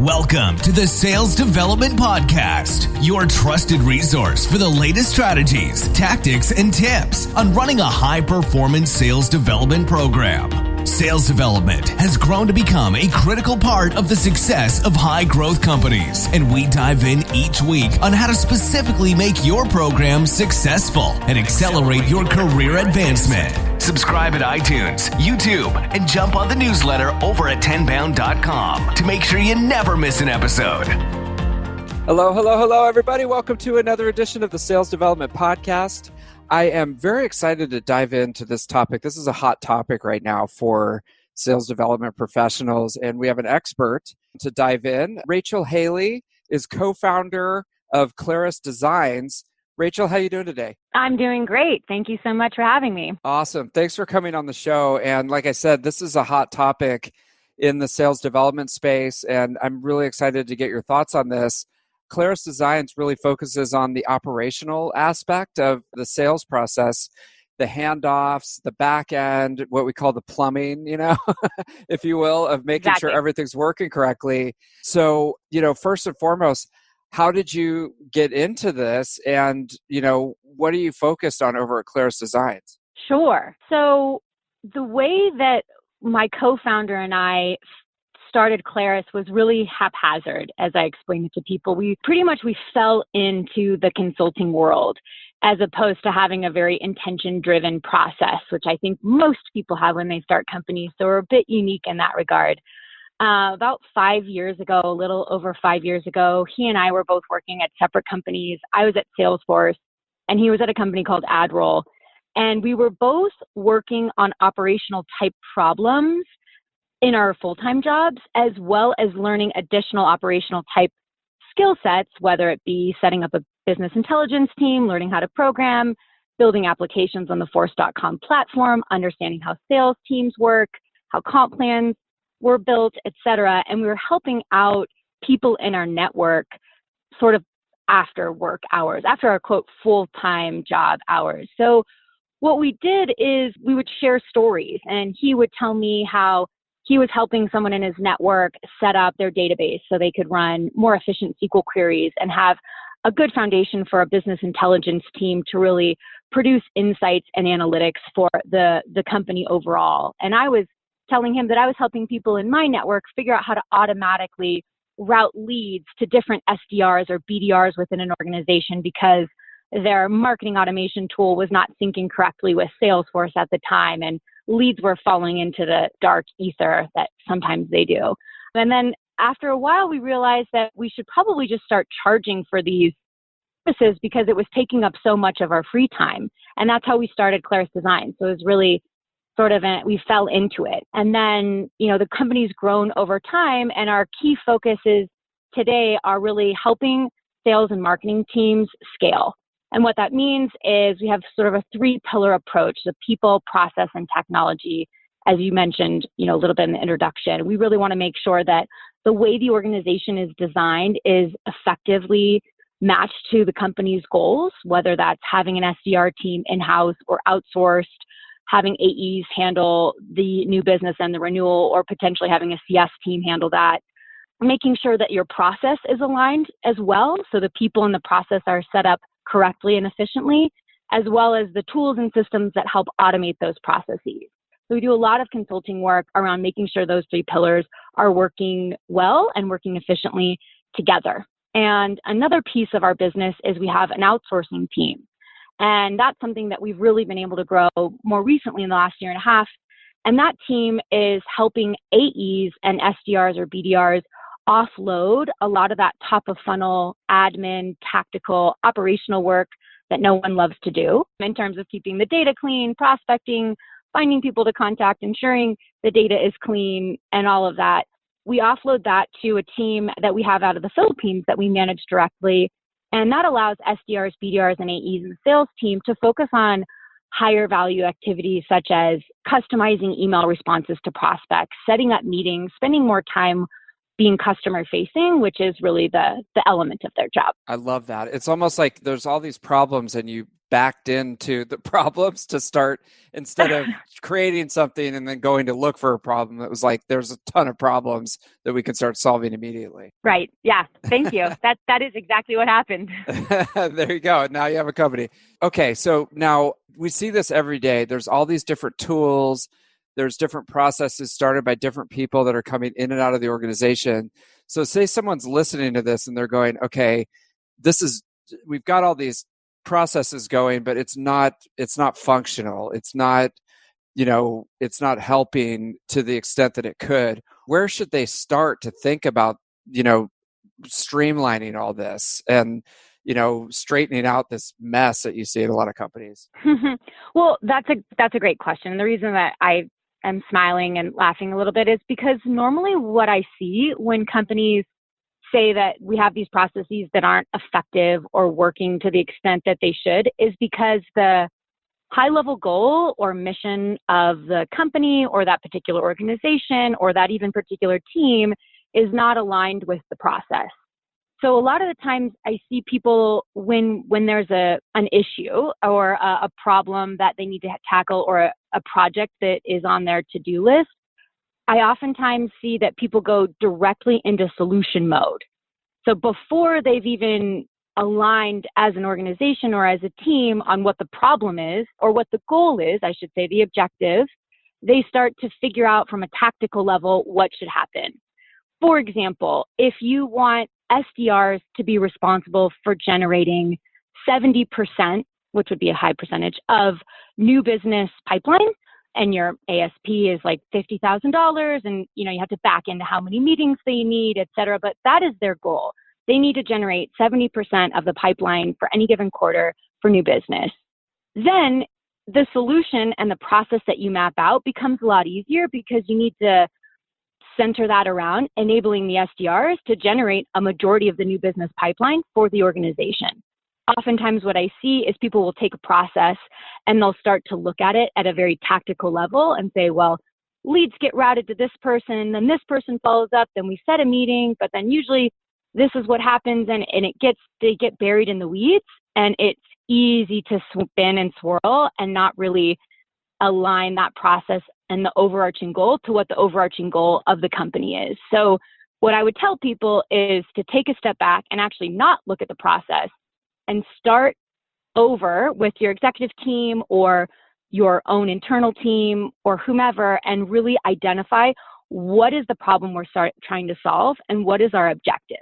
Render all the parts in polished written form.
Welcome to the Sales Development Podcast, your trusted resource for the latest strategies, tactics, and tips on running a high-performance sales development program. Sales development has grown to become a critical part of the success of high-growth companies, and we dive in each week on how to specifically make your program successful and accelerate your career advancement. Subscribe at iTunes, YouTube, and jump on the newsletter over at tenbound.com to make sure you never miss an episode. Hello, everybody. Welcome to another edition of the Sales Development Podcast. I am very excited to dive into this topic. This is a hot topic right now for sales development professionals, and we have an expert to dive in. Rachel Haley is co-founder of Clarus Designs. Rachel, how are you doing today? I'm doing great. Thank you so much for having me. Awesome. Thanks for coming on the show. And like I said, this is a hot topic in the sales development space, and I'm really excited to get your thoughts on this. Clarus Designs really focuses on the operational aspect of the sales process, the handoffs, the back end, what we call the plumbing, if you will, of making sure everything's working correctly. So, first and foremost, how did you get into this? And, what are you focused on over at Clarus Designs? Sure. So the way that my co-founder and I started Clarus was really haphazard, as I explained it to people. We fell into the consulting world as opposed to having a very intention-driven process, which I think most people have when they start companies. So we're a bit unique in that regard. About 5 years ago, a little over 5 years ago, he and I were both working at separate companies. I was at Salesforce, and he was at a company called AdRoll. And we were both working on operational type problems in our full-time jobs, as well as learning additional operational type skill sets, whether it be setting up a business intelligence team, learning how to program, building applications on the Force.com platform, understanding how sales teams work, how comp plans were built, et cetera. And we were helping out people in our network sort of after work hours, after our quote full-time job hours. So what we did is we would share stories, and he would tell me how he was helping someone in his network set up their database so they could run more efficient SQL queries and have a good foundation for a business intelligence team to really produce insights and analytics for the company overall. And I was telling him that I was helping people in my network figure out how to automatically route leads to different SDRs or BDRs within an organization because their marketing automation tool was not syncing correctly with Salesforce at the time, and leads were falling into the dark ether that sometimes they do. And then after a while, we realized that we should probably just start charging for these services because it was taking up so much of our free time. And that's how we started Clarus Designs. So it was really we fell into it. And then, the company's grown over time, and our key focuses today are really helping sales and marketing teams scale. And what that means is we have sort of a 3-pillar approach: the people, process, and technology. As you mentioned, a little bit in the introduction, we really want to make sure that the way the organization is designed is effectively matched to the company's goals, whether that's having an SDR team in-house or outsourced, having AEs handle the new business and the renewal, or potentially having a CS team handle that. Making sure that your process is aligned as well, so the people in the process are set up correctly and efficiently, as well as the tools and systems that help automate those processes. So we do a lot of consulting work around making sure those 3 pillars are working well and working efficiently together. And another piece of our business is we have an outsourcing team. And that's something that we've really been able to grow more recently in the last year and a half. And that team is helping AEs and SDRs or BDRs offload a lot of that top of funnel admin, tactical, operational work that no one loves to do in terms of keeping the data clean, prospecting, finding people to contact, ensuring the data is clean, and all of that. We offload that to a team that we have out of the Philippines that we manage directly. And that allows SDRs, BDRs, and AEs in the sales team to focus on higher value activities such as customizing email responses to prospects, setting up meetings, spending more time being customer facing, which is really the element of their job. I love that. It's almost like there's all these problems and you backed into the problems to start, instead of creating something and then going to look for a problem. It was like, there's a ton of problems that we can start solving immediately. Right. Yeah. Thank you. That is exactly what happened. There you go. Now you have a company. Okay. So now we see this every day. There's all these different tools. There's different processes started by different people that are coming in and out of the organization. So say someone's listening to this and they're going, okay, we've got all these processes going, but it's not functional. It's not helping to the extent that it could. Where should they start to think about, streamlining all this and, straightening out this mess that you see in a lot of companies? Well, that's a great question. The reason that I am smiling and laughing a little bit is because normally what I see when companies say that we have these processes that aren't effective or working to the extent that they should is because the high-level goal or mission of the company or that particular organization or that even particular team is not aligned with the process. So a lot of the times I see people when there's an issue or a problem that they need to tackle or a project that is on their to-do list, I oftentimes see that people go directly into solution mode. So before they've even aligned as an organization or as a team on what the problem is or what the goal is, I should say the objective, they start to figure out from a tactical level what should happen. For example, if you want SDRs to be responsible for generating 70%, which would be a high percentage, of new business pipeline, and your ASP is like $50,000 and you have to back into how many meetings they need, et cetera. But that is their goal. They need to generate 70% of the pipeline for any given quarter for new business. Then the solution and the process that you map out becomes a lot easier because you need to center that around enabling the SDRs to generate a majority of the new business pipeline for the organization. Oftentimes what I see is people will take a process and they'll start to look at it at a very tactical level and say, well, leads get routed to this person, then this person follows up, then we set a meeting, but then usually this is what happens and they get buried in the weeds and it's easy to spin and swirl and not really align that process and the overarching goal to what the overarching goal of the company is. So what I would tell people is to take a step back and actually not look at the process and start over with your executive team or your own internal team or whomever and really identify what is the problem we're trying to solve and what is our objective.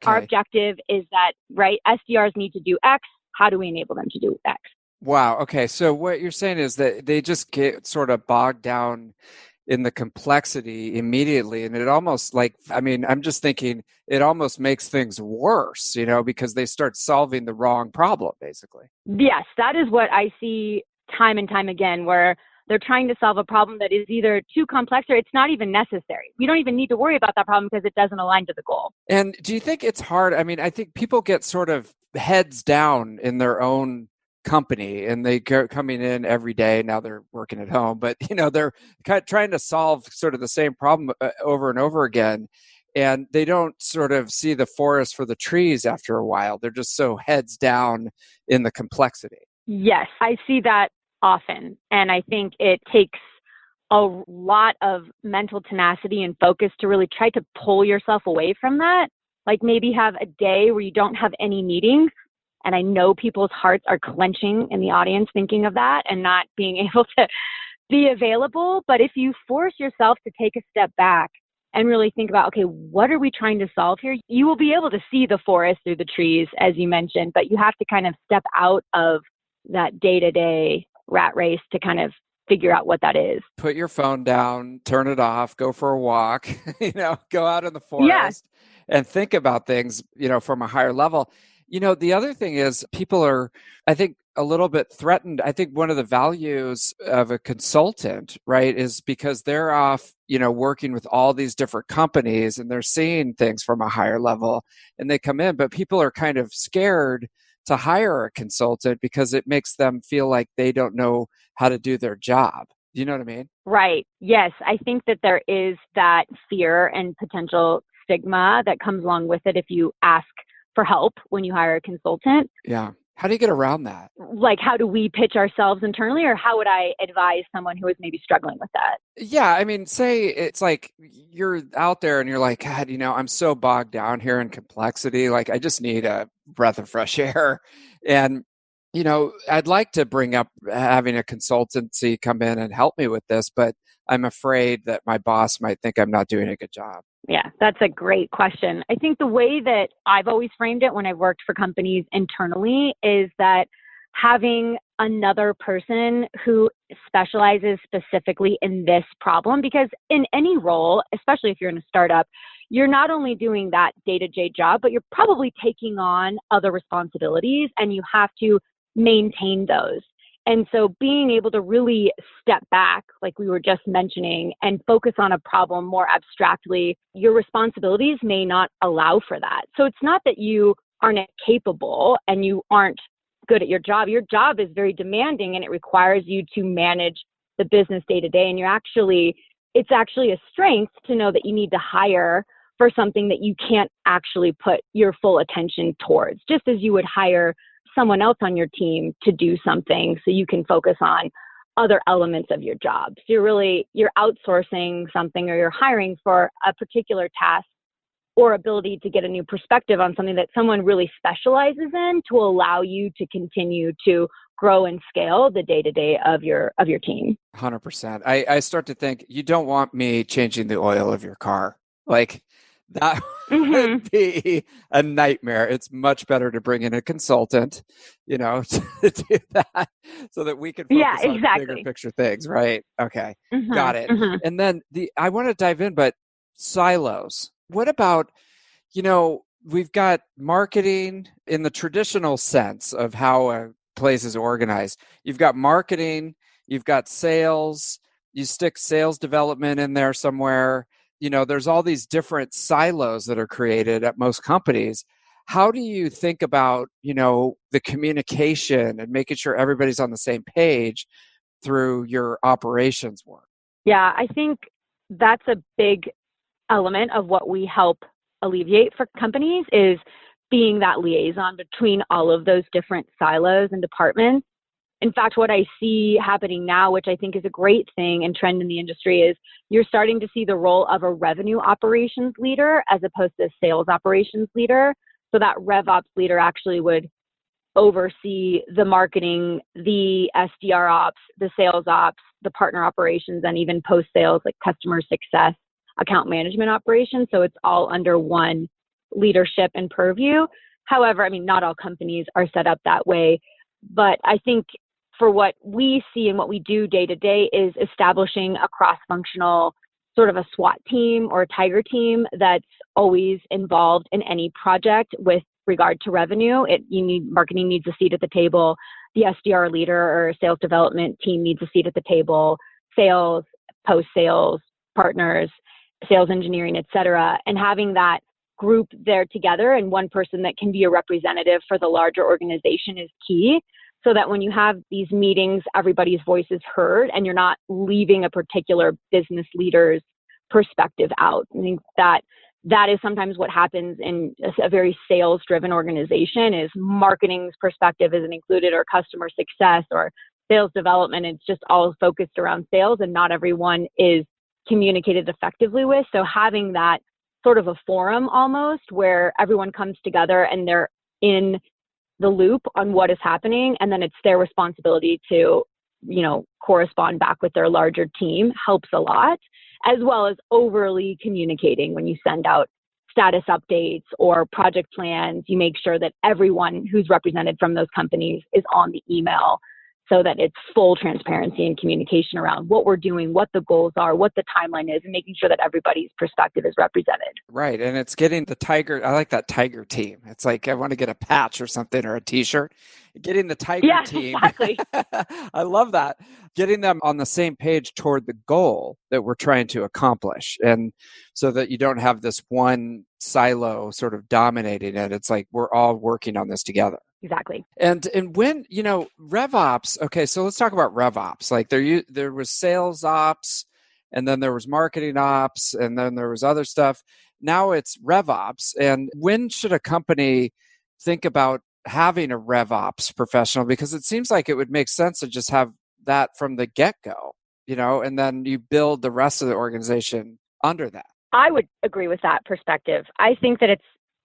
Our objective is that, right, SDRs need to do X. How do we enable them to do X? Wow. Okay. So what you're saying is that they just get sort of bogged down in the complexity immediately. And it almost I'm just thinking it almost makes things worse, because they start solving the wrong problem, basically. Yes, that is what I see time and time again, where they're trying to solve a problem that is either too complex or it's not even necessary. We don't even need to worry about that problem because it doesn't align to the goal. And do you think it's hard? I think people get sort of heads down in their own company and they go coming in every day. Now they're working at home, but they're trying to solve sort of the same problem over and over again. And they don't sort of see the forest for the trees after a while. They're just so heads down in the complexity. Yes, I see that often. And I think it takes a lot of mental tenacity and focus to really try to pull yourself away from that. Like maybe have a day where you don't have any meetings. And I know people's hearts are clenching in the audience thinking of that and not being able to be available. But if you force yourself to take a step back and really think about, okay, what are we trying to solve here? You will be able to see the forest through the trees, as you mentioned, but you have to kind of step out of that day-to-day rat race to kind of figure out what that is. Put your phone down, turn it off, go for a walk, go out in the forest and think about things, from a higher level. The other thing is people are, I think, a little bit threatened. I think one of the values of a consultant, right, is because they're off, working with all these different companies and they're seeing things from a higher level and they come in, but people are kind of scared to hire a consultant because it makes them feel like they don't know how to do their job. Do you know what I mean? Right. Yes. I think that there is that fear and potential stigma that comes along with it if you ask for help when you hire a consultant. Yeah. How do you get around that? Like, how do we pitch ourselves internally, or how would I advise someone who is maybe struggling with that? Yeah, I mean, say it's like you're out there and you're like, God, I'm so bogged down here in complexity. Like, I just need a breath of fresh air. And, I'd like to bring up having a consultancy come in and help me with this, but I'm afraid that my boss might think I'm not doing a good job. Yeah, that's a great question. I think the way that I've always framed it when I've worked for companies internally is that having another person who specializes specifically in this problem, because in any role, especially if you're in a startup, you're not only doing that day-to-day job, but you're probably taking on other responsibilities and you have to maintain those. And so being able to really step back, like we were just mentioning, and focus on a problem more abstractly, your responsibilities may not allow for that. So it's not that you aren't capable and you aren't good at your job. Your job is very demanding and it requires you to manage the business day to day. And it's actually a strength to know that you need to hire for something that you can't actually put your full attention towards, just as you would hire someone else on your team to do something so you can focus on other elements of your job. So you're outsourcing something, or you're hiring for a particular task or ability to get a new perspective on something that someone really specializes in to allow you to continue to grow and scale the day-to-day of your team. 100%. I start to think, you don't want me changing the oil of your car. Like, that would be a nightmare. It's much better to bring in a consultant, to do that so that we can focus on bigger picture things, right? Okay, got it. And then I want to dive in, but silos. What about, we've got marketing in the traditional sense of how a place is organized. You've got marketing, you've got sales, you stick sales development in there somewhere. There's all these different silos that are created at most companies. How do you think about, the communication and making sure everybody's on the same page through your operations work? Yeah, I think that's a big element of what we help alleviate for companies, is being that liaison between all of those different silos and departments. In fact, what I see happening now, which I think is a great thing and trend in the industry, is you're starting to see the role of a revenue operations leader as opposed to a sales operations leader. So that RevOps leader actually would oversee the marketing, the SDR ops, the sales ops, the partner operations, and even post-sales like customer success, account management operations. So it's all under one leadership and purview. However, not all companies are set up that way. But I think for what we see and what we do day to day is establishing a cross-functional sort of a SWAT team or a tiger team that's always involved in any project with regard to revenue. Marketing needs a seat at the table. The SDR leader or sales development team needs a seat at the table. Sales, post-sales, partners, sales engineering, et cetera. And having that group there together and one person that can be a representative for the larger organization is key. So that when you have these meetings, everybody's voice is heard and you're not leaving a particular business leader's perspective out. I think that is sometimes what happens in a very sales-driven organization, is marketing's perspective isn't included, or customer success or sales development. It's just all focused around sales and not everyone is communicated effectively with. So having that sort of a forum almost where everyone comes together and they're in the loop on what is happening, and then it's their responsibility to, correspond back with their larger team, helps a lot, as well as overly communicating. When you send out status updates or project plans, you make sure that everyone who's represented from those companies is on the email, so that it's full transparency and communication around what we're doing, what the goals are, what the timeline is, and making sure that everybody's perspective is represented. Right. And it's getting the tiger. I like that tiger team. It's like, I want to get a patch or something, or a t-shirt. Getting the tiger team. Exactly. I love that. Getting them on the same page toward the goal that we're trying to accomplish. And so that you don't have this one silo sort of dominating it. It's like, we're all working on this together. Exactly. And when, RevOps, okay, so let's talk about RevOps. Like there was sales ops, and then there was marketing ops, and then there was other stuff. Now it's RevOps. And when should a company think about having a RevOps professional? Because it seems like it would make sense to just have that from the get-go, and then you build the rest of the organization under that. I would agree with that perspective. I think that it's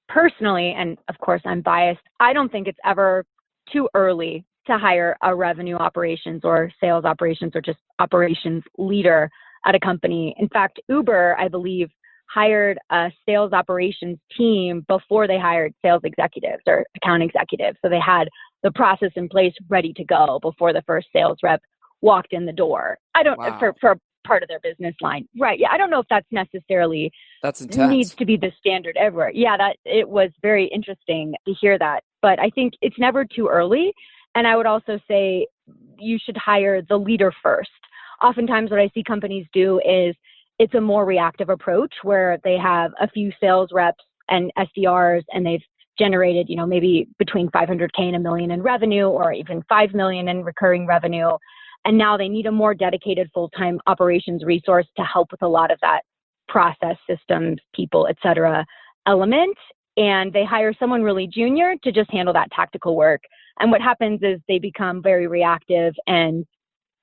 personally, and of course I'm biased, I don't think it's ever too early to hire a revenue operations or sales operations or just operations leader at a company. In fact, Uber, I believe, hired a sales operations team before they hired sales executives or account executives. So they had the process in place ready to go before the first sales rep walked in the door. For part of their business line. Right. Yeah. I don't know if that's necessarily that's intense. Needs to be the standard everywhere. Yeah, that it was very interesting to hear that. But I think it's never too early. And I would also say you should hire the leader first. Oftentimes what I see companies do is it's a more reactive approach where they have a few sales reps and SDRs and they've generated, maybe between 500K and $1 million in revenue or even 5 million in recurring revenue. And now they need a more dedicated full-time operations resource to help with a lot of that process, systems, people, et cetera, element. And they hire someone really junior to just handle that tactical work. And what happens is they become very reactive and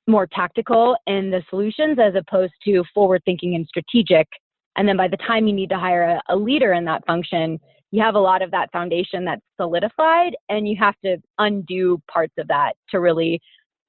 more tactical in the solutions as opposed to forward-thinking and strategic. And then by the time you need to hire a leader in that function, you have a lot of that foundation that's solidified, and you have to undo parts of that to really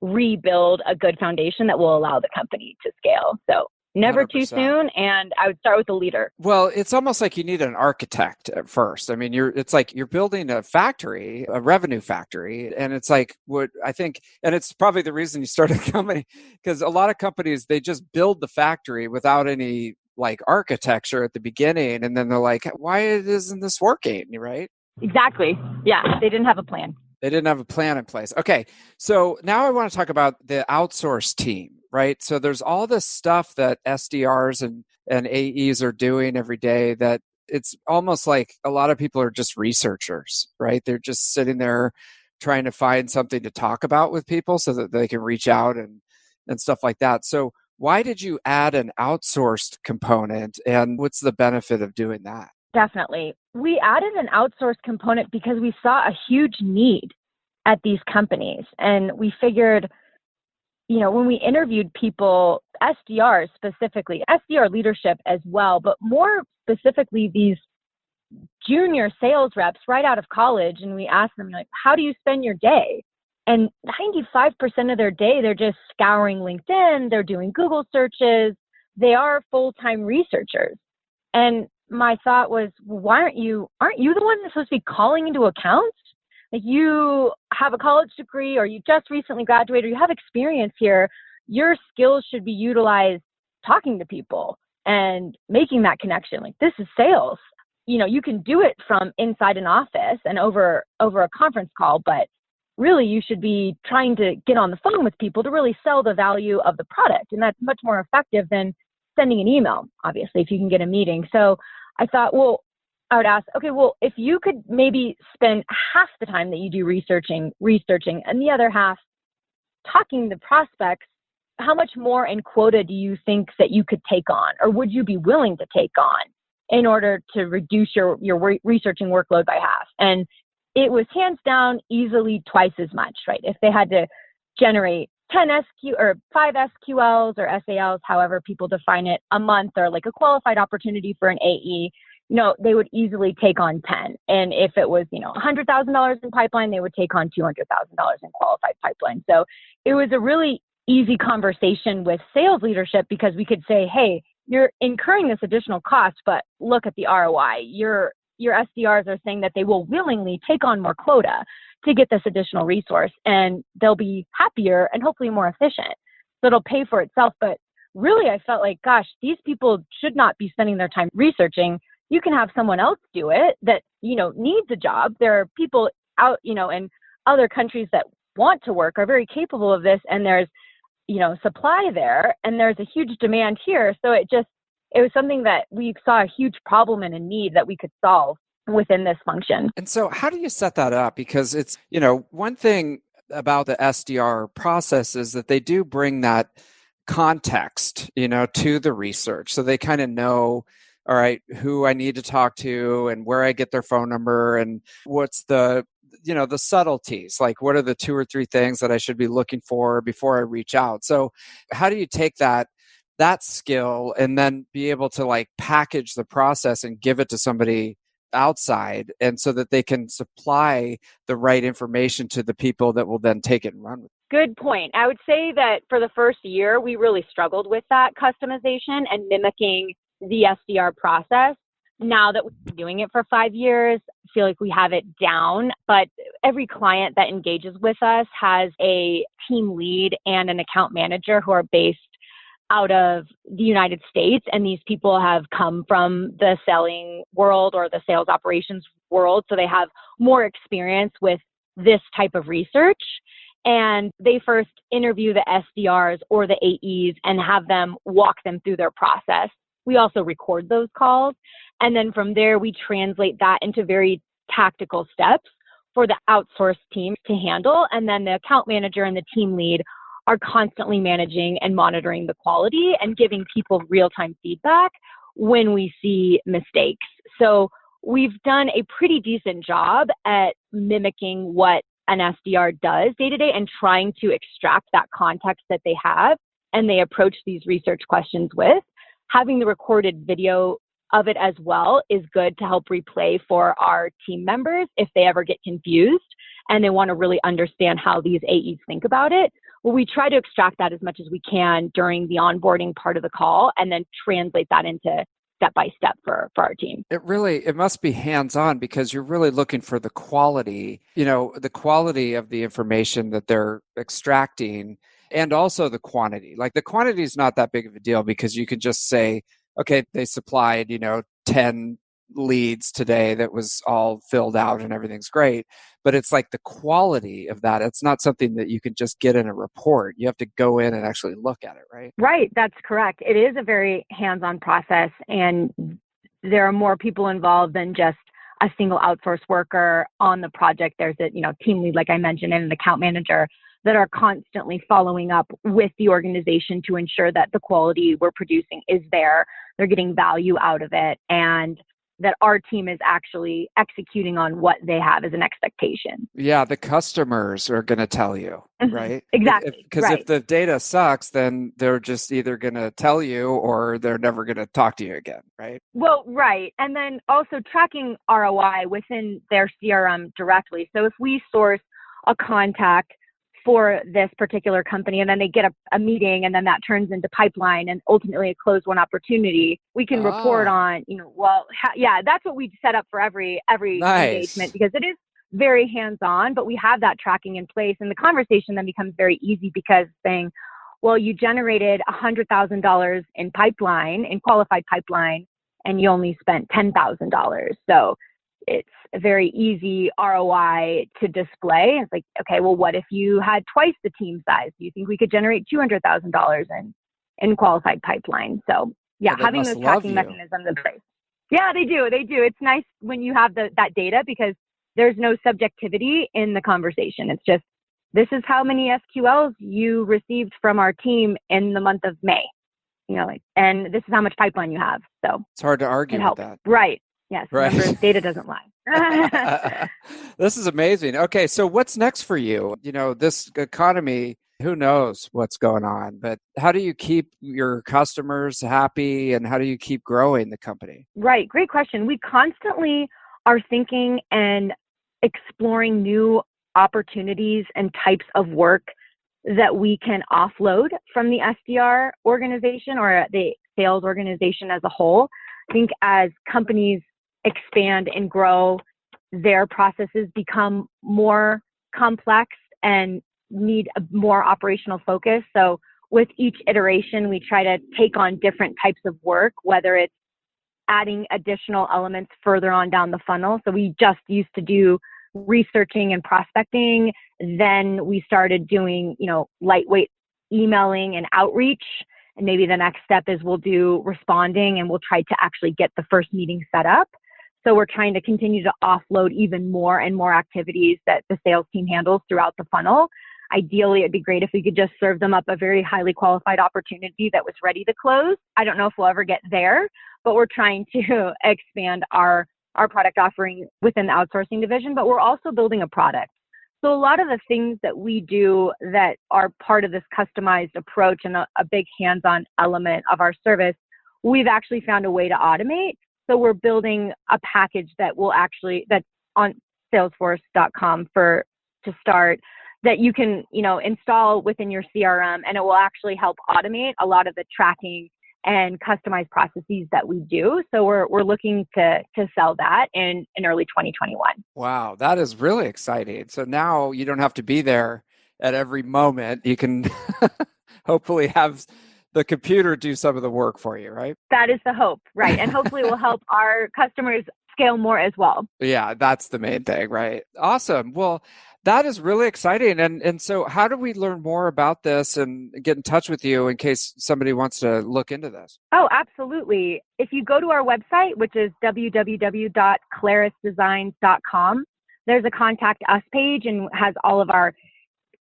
rebuild a good foundation that will allow the company to scale. So never 100%. Too soon. And I would start with the leader. Well, it's almost like you need an architect at first. I mean, it's like you're building a factory, a revenue factory. And it's like what I think, and it's probably the reason you started a company, because a lot of companies, they just build the factory without any like architecture at the beginning. And then they're like, why isn't this working? Right? Exactly. Yeah. They didn't have a plan. They didn't have a plan in place. Okay. So now I want to talk about the outsource team, right? So there's all this stuff that SDRs and AEs are doing every day that it's almost like a lot of people are just researchers, right? They're just sitting there trying to find something to talk about with people so that they can reach out and stuff like that. So why did you add an outsourced component, and what's the benefit of doing that? Definitely. We added an outsourced component because we saw a huge need at these companies. And we figured, when we interviewed people, SDRs specifically, SDR leadership as well, but more specifically these junior sales reps right out of college. And we asked them, like, how do you spend your day? And 95% of their day, they're just scouring LinkedIn, they're doing Google searches, they are full-time researchers. And my thought was, well, why aren't you the one that's supposed to be calling into accounts? Like, you have a college degree or you just recently graduated or you have experience here. Your skills should be utilized talking to people and making that connection. Like, this is sales. You can do it from inside an office and over a conference call, but really you should be trying to get on the phone with people to really sell the value of the product. And that's much more effective than sending an email, obviously, if you can get a meeting. So I thought, I would ask, okay, well, if you could maybe spend half the time that you do researching, and the other half talking to prospects, how much more in quota do you think that you could take on, or would you be willing to take on in order to reduce your researching workload by half? And it was hands down easily twice as much, right? If they had to generate 10 SQ or 5 SQLs or SALs, however people define it, a month, or like a qualified opportunity for an AE, they would easily take on 10. And if it was, $100,000 in pipeline, they would take on $200,000 in qualified pipeline. So it was a really easy conversation with sales leadership because we could say, hey, you're incurring this additional cost, but look at the ROI. Your SDRs are saying that they will willingly take on more quota to get this additional resource, and they'll be happier and hopefully more efficient. So it'll pay for itself. But really, I felt like, gosh, these people should not be spending their time researching. You can have someone else do it that, needs a job. There are people out, in other countries that want to work, are very capable of this. And there's, supply there, and there's a huge demand here. So it was something that we saw a huge problem and a need that we could solve within this function. And so how do you set that up? Because it's, one thing about the SDR process is that they do bring that context, to the research. So they kind of know, all right, who I need to talk to and where I get their phone number and what's the the subtleties, like what are the 2 or 3 things that I should be looking for before I reach out. So how do you take that skill and then be able to like package the process and give it to somebody outside, and so that they can supply the right information to the people that will then take it and run with it? Good point. I would say that for the first year, we really struggled with that customization and mimicking the SDR process. Now that we've been doing it for 5 years, I feel like we have it down, but every client that engages with us has a team lead and an account manager who are based out of the United States. And these people have come from the selling world or the sales operations world. So they have more experience with this type of research. And they first interview the SDRs or the AEs and have them walk them through their process. We also record those calls. And then from there, we translate that into very tactical steps for the outsourced team to handle. And then the account manager and the team lead are constantly managing and monitoring the quality and giving people real-time feedback when we see mistakes. So we've done a pretty decent job at mimicking what an SDR does day to day and trying to extract that context that they have and they approach these research questions with. Having the recorded video of it as well is good to help replay for our team members if they ever get confused and they want to really understand how these AEs think about it. Well, we try to extract that as much as we can during the onboarding part of the call and then translate that into step-by-step for our team. It must be hands-on because you're really looking for the quality, the quality of the information that they're extracting and also the quantity. Like the quantity is not that big of a deal because you can just say, okay, they supplied, 10 leads today that was all filled out and everything's great. But it's like the quality of that. It's not something that you can just get in a report. You have to go in and actually look at it, right? Right. That's correct. It is a very hands-on process and there are more people involved than just a single outsourced worker on the project. There's a, team lead, like I mentioned, and an account manager that are constantly following up with the organization to ensure that the quality we're producing is there. They're getting value out of it and that our team is actually executing on what they have as an expectation. Yeah, the customers are going to tell you, right? Exactly. Because if the data sucks, then they're just either going to tell you or they're never going to talk to you again, right? Well, right. And then also tracking ROI within their CRM directly. So if we source a contact for this particular company and then they get a meeting and then that turns into pipeline and ultimately a closed one opportunity, we can report on, that's what we set up for every engagement because it is very hands-on, but we have that tracking in place and the conversation then becomes very easy because saying, well, you generated $100,000 in qualified pipeline and you only spent $10,000. So it's a very easy ROI to display. It's like, okay, well, what if you had twice the team size? Do you think we could generate $200,000 in qualified pipeline? So having those tracking mechanisms in place. Yeah, they do. It's nice when you have that data because there's no subjectivity in the conversation. It's just, this is how many SQLs you received from our team in the month of May, and this is how much pipeline you have. So it's hard to argue with that. Right. Yes, right. Remember, data doesn't lie. This is amazing. Okay, so what's next for you? This economy, who knows what's going on, but how do you keep your customers happy and how do you keep growing the company? Right, great question. We constantly are thinking and exploring new opportunities and types of work that we can offload from the SDR organization or the sales organization as a whole. I think as companies expand and grow, their processes become more complex and need a more operational focus. So with each iteration, we try to take on different types of work, whether it's adding additional elements further on down the funnel. So we just used to do researching and prospecting. Then we started doing, lightweight emailing and outreach. And maybe the next step is we'll do responding and we'll try to actually get the first meeting set up. So we're trying to continue to offload even more and more activities that the sales team handles throughout the funnel. Ideally, it'd be great if we could just serve them up a very highly qualified opportunity that was ready to close. I don't know if we'll ever get there, but we're trying to expand our our product offering within the outsourcing division, but we're also building a product. So a lot of the things that we do that are part of this customized approach and a big hands-on element of our service, we've actually found a way to automate. So we're building a package that that's on salesforce.com to start, that you can, install within your CRM, and it will actually help automate a lot of the tracking and customized processes that we do. So we're looking to sell that in early 2021. Wow, that is really exciting. So now you don't have to be there at every moment. You can hopefully have the computer do some of the work for you, right? That is the hope, right? And hopefully it will help our customers scale more as well. Yeah, that's the main thing, right? Awesome. Well, that is really exciting. And so how do we learn more about this and get in touch with you in case somebody wants to look into this? Oh, absolutely. If you go to our website, which is www.clarusdesigns.com, there's a contact us page and has all of our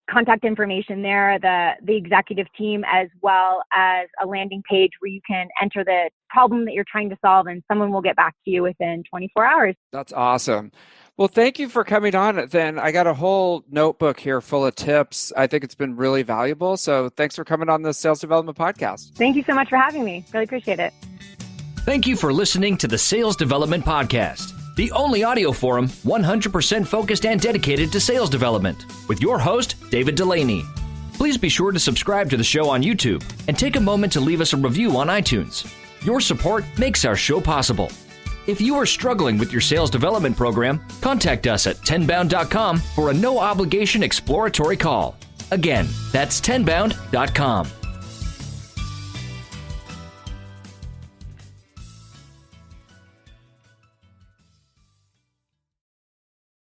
contact information there, the executive team, as well as a landing page where you can enter the problem that you're trying to solve, and someone will get back to you within 24 hours. That's awesome. Well, thank you for coming on. Then I got a whole notebook here full of tips. I think it's been really valuable. So thanks for coming on the Sales Development Podcast. Thank you so much for having me. Really appreciate it. Thank you for listening to the Sales Development Podcast, the only audio forum 100% focused and dedicated to sales development, with your host, David Delaney. Please be sure to subscribe to the show on YouTube and take a moment to leave us a review on iTunes. Your support makes our show possible. If you are struggling with your sales development program, contact us at tenbound.com for a no-obligation exploratory call. Again, that's tenbound.com.